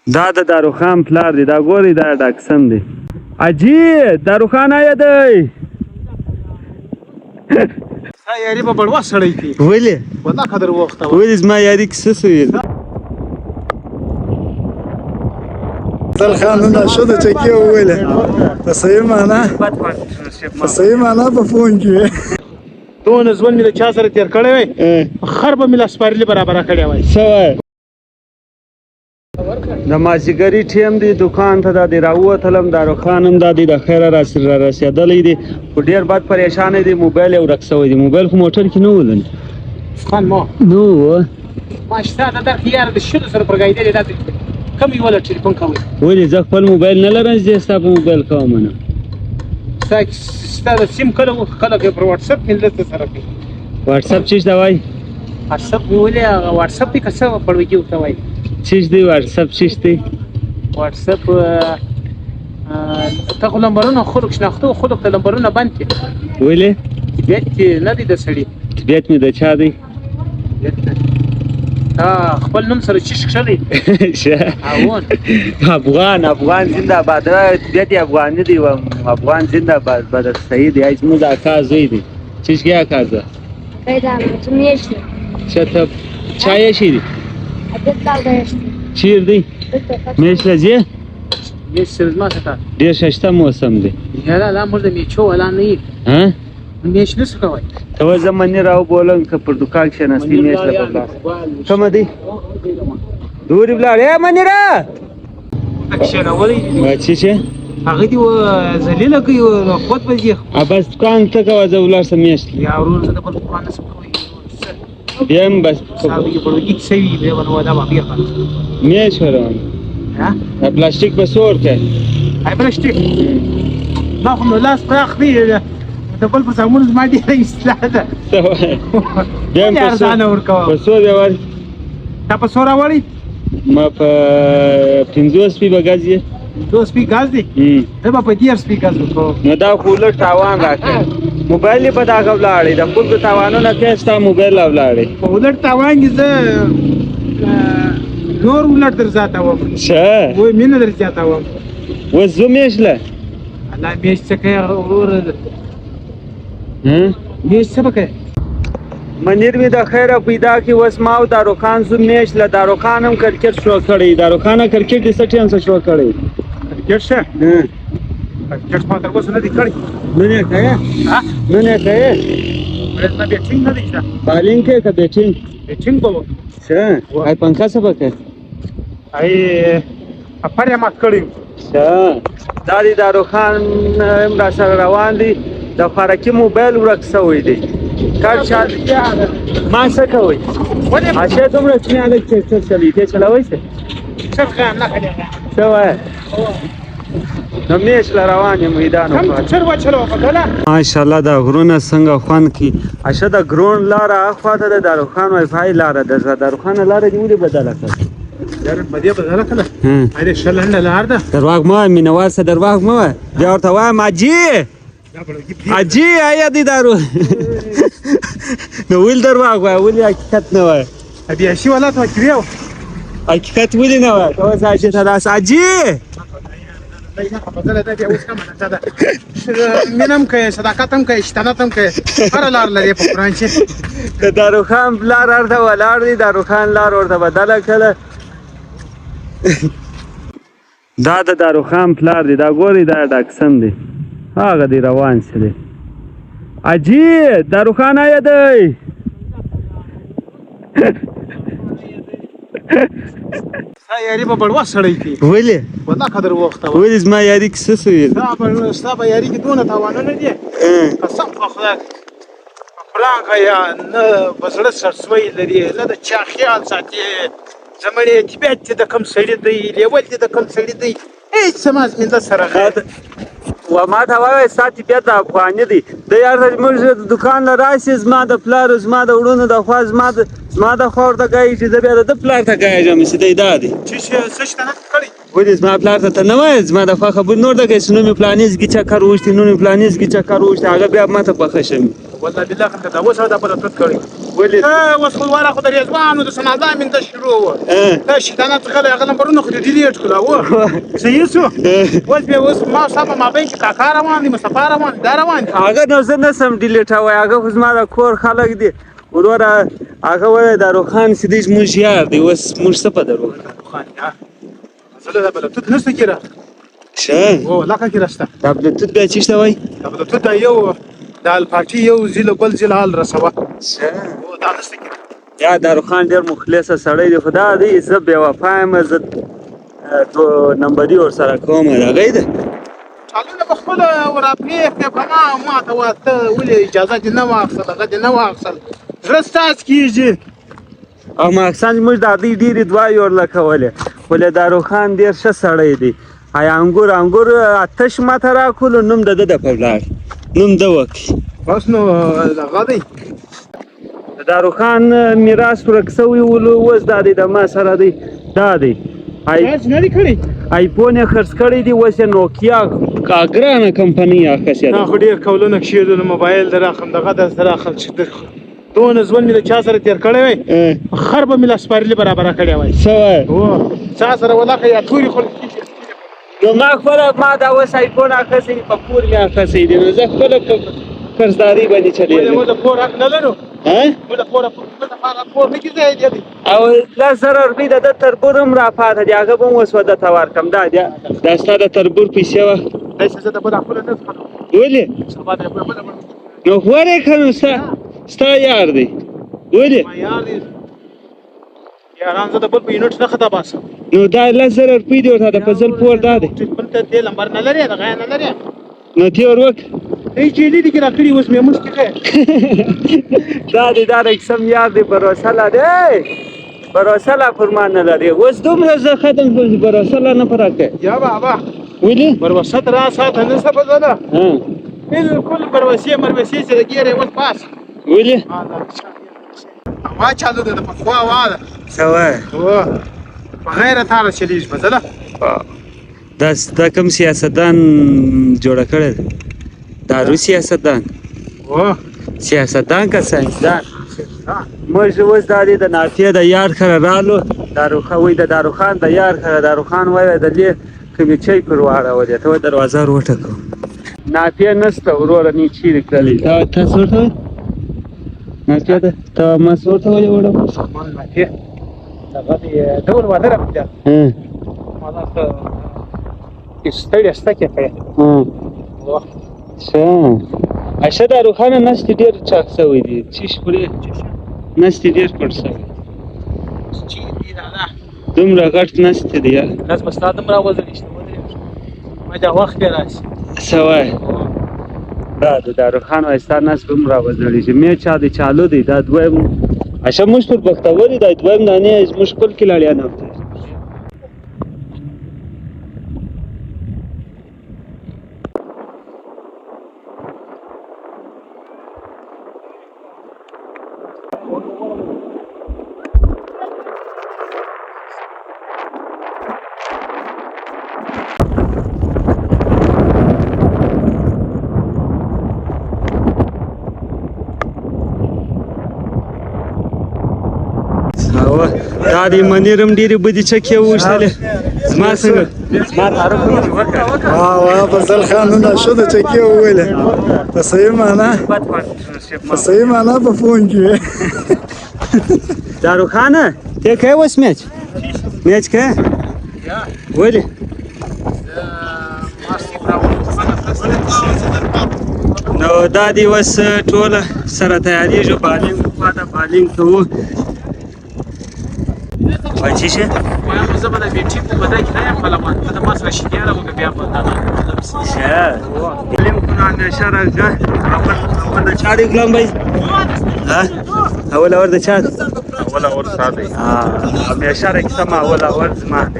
دا د داروخان پلار دی دا ګوري دا ډاکسن دی اجي داروخان آیا دی یاري په بړوا سړی کی ولې ودا قدر وخت ولې زما یاري کیسه سوې دل خانونه شو د چکی ویله په صحیح معنا په فون کې دون ځوان مې د چا سره تیر کړی وای خر به مې لاس پارلي برابر کړی وای سوای د مازیګری ټیم دی دکان ته د راووتلم داروخان هم د خیره رسېدلی دی خو ډېر بد پریشان دی موبایل یې ورک سوی دی موبایل خو موټر کې نه ولن خان ما نو ما شته د درک یار د شلو سره پرګایدلې دا کم یې ولا ټلیفون کوي ولې زه خپل موبایل نه لرم چې ستا په موبایل کوم نه ستا د سیم کله کې پر واتساپ مې لته سره کوي واتساپ چیز دا وای واتساپ مې ولې واتساپ کې څه پړوي ورته وای چیز دی واتساپ چیز دی واتساپ ته خو نمبرونه خلک شناخته خلک ته نمبرونه بند کړي ولې طبیعت کې نه دی د سړي طبیعت مې د چا دی خپل نوم سره چیش کړی افغان زنده باد طبیعت افغانی دی افغان زنده باد بدر صحیح دی ایس مو د اکا زوی دی چیش کې اکا زه پیدا میشته چته چای شي دی چیر دی میشله زی میشته ما ته ډیر ششته موسم دی یاره لا مرده میچو ولا نه ها میش نسو کوي ته زمانی راو بولم که پر دکان کې نستی میشله په لاس کوم دی دوری بلار اے منی را اکشنه ولی چی چی هغه دی زلیله کوي خود به زی بس دکان ته کا زولار سمیشت یا ورور زده په دکان نسو کوي بیم بس صاحب په دې کې سوي به ونه دا بیا خلاص میش ورون ها پلاستیک په سور کې هاي پلاستیک ما خو لاس پراخ دی د بل په سامون ما دي استاده بیم په سور دی ور تا په سور وړي ما په 50 سپی بغاز یې 2 سپی غاز دی دا په 10 سپی غاز کو نو دا کولر تاوان راکړ موبایل په دا غولاړې د خپل تاوانونه کې ستا موبایل لاولې کولر تاوان دې نور ولر در ذات و شه وای مين در ذات و و زومیشله الله میش څه کوي ورور میش څه کوي منیر می د خیره پیدا کی وس ماو داروخان زومیش له داروخان هم کرکټ شو کړی داروخان کرکټ د سټین څخه شو کړی کرکټ شه کرکټ ما تر اوسه نه دی کړی نه کوي ها نه کوي ورته بیټینګ نه دی ښه بالینګ کې کا بیټینګ کوو شه هاي پنکھا څه پکې هاي اپاره مات کړی شه داروخان هم را سره روان دي د فارکی موبایل ورک سوی دی کار چال ما څه کوي اشه دومره چې نه لګ چې چلی ته چلاوي څه څرخه نه کړی څه وای نو میش روانه میدان هم چر وچلو وکړه ماشاءالله دا غرونه څنګه خوان کی اشه دا ګرون لار اخواته د داروخان وای فای لار د داروخان لار دی ولې بدله کړ در بدیه بدله کړه اې شلنه لار ده درواغ ما مینواز درواغ ما بیا ورته وای ماجی اجي آیا دی دارو نو ویل درواغ وای ولې حقیقت نه وای بیا شي ولا ته کړیو حقیقت ولې نه وای ته ځای ته راس اجي مینم کوي صداقت هم کوي شتانت هم کوي هر لار لري په قران چې د داروخان لار ورته ولار دی داروخان لار ورته بدله کړه دا د داروخان پلار دی دا ګوري دا ډاکسن دی هغه دی روان شه دی اجي داروخان آیا دی یاري په بړوا سړی کی ولې ودا قدر وخت ولې زما یاري کیسه سوې ستا په یاري کې دونه تاوانونه دي قسم په خدای پرانګه یا نه بسړه سرسوي لري نه د چا خیال ساتي زمړې طبيعت د کم سړی دی لیول د کم سړی دی هیڅ سماز من سره و ما ته وای ساتي بیا د افغاني دی د یار موږ دکان له راشي زما د پلار زما د وړونو د خوا زما د خور د گای چې د بیا د پلار ته گای جام سي دی دادي چې څه شته نه کړی ولې زما پلار ته نه وایې زما د خوا خبرې نور دغه چې نو مې پلانیز کې چکر ووښتې نو مې پلانیز کې چکر ووښتې هغه بیا ماته پخه شوي والله بالله خلک دا اوس دا بل تد کړی ولې اوس خو واره خو د رضوانو د سنادا من د شروع و دا شیطانات غل هغه نمبرونه خو دې ډیلیټ کړه و صحیح شو اوس به اوس ما صاحب ما بین کې کاکا روان دي مصطفی روان دا روان دي هغه نو زه نه سم ډیلیټوی هغه خو زما د کور خلک دي وروره هغه وایي داروخان سیدی زموږ یار دی اوس موږ څه په درو خان یا زله دا بل تد نشته کېره ښه او لکه کې راسته دا بلوتوت بیا چېشته وایي دا بل تد یو د الفاټي یو زیل بل زیل حال رسوه ښه او دا نشته کېره یا داروخان ډېر مخلصه سړی دی خو دا دی زه بې وفا یم زه دو نمبري ورسره کوم هغه دی چالونه په خپله ورپرېښې په ما ته ورته ولې اجازه دې نه واخیستل هغه دې نه واخیستل زړه ستاسې کېږي او ماکسان موږ د هغوی ډېرې دعاوې ورله کولې ولې داروخان ډېر ښه سړی دی انګور اتش ماته راکړلو نوم د ده د په ولاړ نوم ده وکړي بس نو هغه دی د داروخان میراث ورک سوی ولو اوس دا دی د ما سره دی دا دی چارج نه دی کړی آیفون یې خرڅ کړی دی اوس یې نوکیا ګرانه کمپنۍ اخیستې ده خو ډېر کولونه کښېدلو موبایل د راخم دغه د راخم چې دونه ژوند مې د چا سره تېر کړی وی خر به مې لا سپارلي برابره کړې وای څه وایې هو چا سره ولاکه یا تورې خلک نو ما خپله ما دا اوس آیفون اخیستی په پور مې اخیستی دی نو زه خپله په قرضداري باندې چلېږم موږ د کور حق نه لرو موږ د کور نه کېږي دی او 10,000 روپۍ د ده تربور هم راپاته دي هغه به هم اوس ده ته ورکړم دا ستا د تربور پیسې وه داسې زه د بل خپله نه څښم ولې سبا د بله نو غوړې که نو ستا یار دی ولې ما یار دی یاران زه د بل په یونټ نه خطا باسم نو دا 10,000 روپۍ دي ورته د فضل پور دا دی ټلیفون ته دې لمبر نه لرې دغه نه لرې نو تی ور وکړه ای چې دې کې راکړي اوس مې مشکل دا دی دا رقم یار دی بروسه لري بروسه لا فرمان نه لري اوس دومره زه ختم شوم چې بروسه لا نه پراکه یا بابا ولې بروسه را ساته نه څه بزنه بالکل بروسه مروسه چې ګیره اوس پاس ولې ما چالو ده په خوا واده څه وایې هو په غیر تاره چلیږي بزله دا کوم سیاستدان جوړه کړې ده دا روس سیاستدان هو سیاستدان که ساینسدان موږ اوس دا دی د نافیې د یار سره رالو وایي د داروخان د یار سره داروخان وایي د دې کمیچۍ پر واړولې ته وایي دروازه ور وټکوه نافیې نشته وروره نې چیرې کړلې تاسو ورته وایي نافیې ده ته ما څه ورته ولې وړم سامان نافیې دغه دی ډول واده راپېده ما داسې ستړی سته کې کړی ښه اشه داروخانه نستې ډېر چاک شوی دی چیش پرې نستې ډېر پټ شوی دومره غټ نستې دی لس به ستا دومره وزن شته ودرېږه ما دا وخت بیا راشي څه وایې دا د داروخان وایي ستا نس به هم راوزړېږي مې چا دی چالو دی دا دویم اشه موږ پر بختور دی دا دویم دانې زموږ خپل کې لاړیا نه وته دا د منیر هم ډېرې بدې چکې وویشتلې زما څنګه زما تعارف پکې وکړه واه فضل خانونه ښه د چکې وویلې په صحیح معنا په صحیح معنا په فون کې داروخانه ته کوې اوس میچ کوې ولې نو دا دی اوس ټوله سره تیارېږو بالینګ خوا ته بالینګ کوو وایي چې شه وایم زه به د بیټي په بدای کې نه یم پهلوان ته د ما سره شیدې راوکړه بیا به دا شه علم کنان شرکه اول د چا دی ګلام بھائی ها اول اور د چا اول اور ساده همیشه رقم اول اور زما دی